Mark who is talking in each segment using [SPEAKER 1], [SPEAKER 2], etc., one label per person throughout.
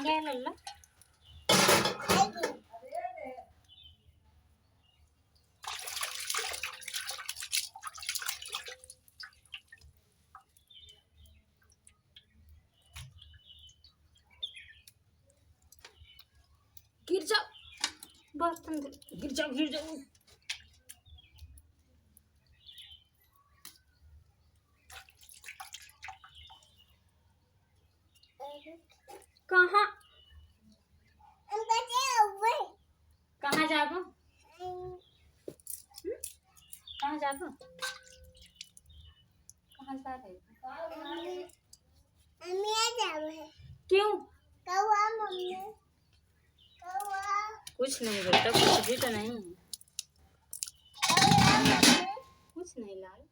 [SPEAKER 1] गया लल्ला। गिर जाओ बर्तन, गिर जाओ गिर जाओ। कहाँ कहाँ जाबो? कहाँ जाबो? कहाँ जा रहे? क्यों? कुछ नहीं बेटा, कुछ भी तो नहीं, कुछ नहीं लाल।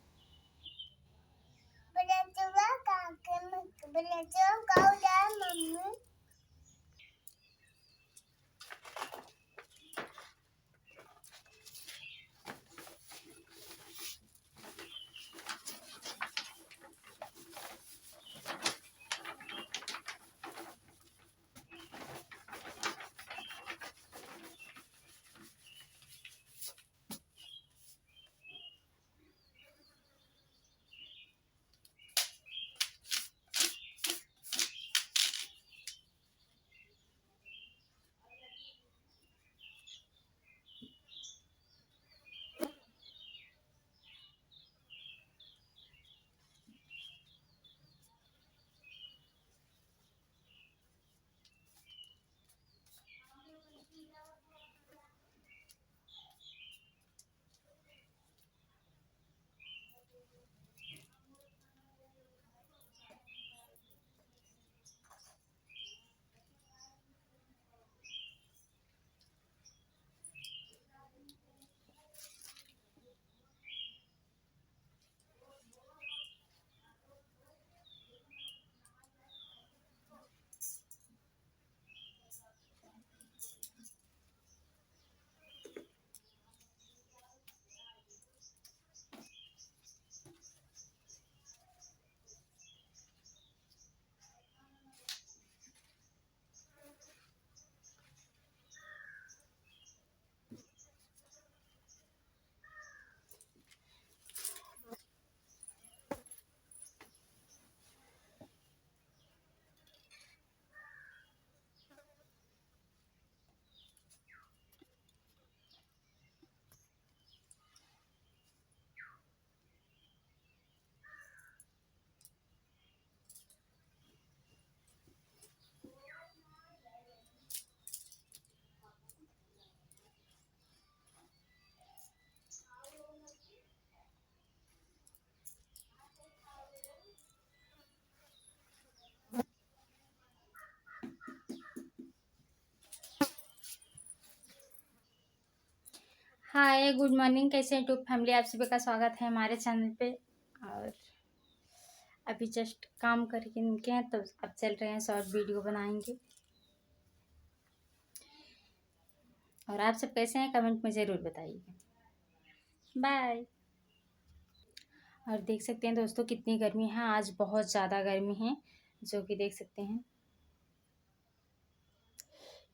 [SPEAKER 1] हाय गुड मॉर्निंग, कैसे हैं यूट्यूब फैमिली? आप सभी का स्वागत है हमारे चैनल पे। और अभी जस्ट काम करके निकले हैं, तो अब चल रहे हैं शॉर्ट वीडियो बनाएंगे। और आप सब कैसे हैं कमेंट में ज़रूर बताइएगा। बाय। और देख सकते हैं दोस्तों कितनी गर्मी है, आज बहुत ज़्यादा गर्मी है, जो कि देख सकते हैं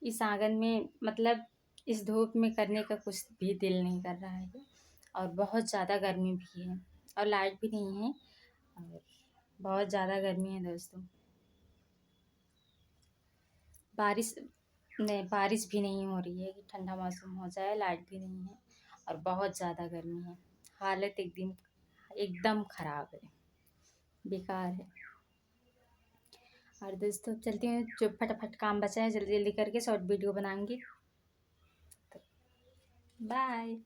[SPEAKER 1] इस आंगन में, मतलब इस धूप में करने का कुछ भी दिल नहीं कर रहा है। और बहुत ज़्यादा गर्मी भी है और लाइट भी नहीं है, और बहुत ज़्यादा गर्मी है दोस्तों। बारिश नहीं, बारिश भी नहीं हो रही है कि ठंडा मौसम हो जाए, लाइट भी नहीं है और बहुत ज़्यादा गर्मी है। हालत एकदम ख़राब है, बेकार है। और दोस्तों चलते हैं, जो फटाफट काम बचा है जल्दी जल्दी करके शॉर्ट वीडियो बनाएंगे। तो बाय।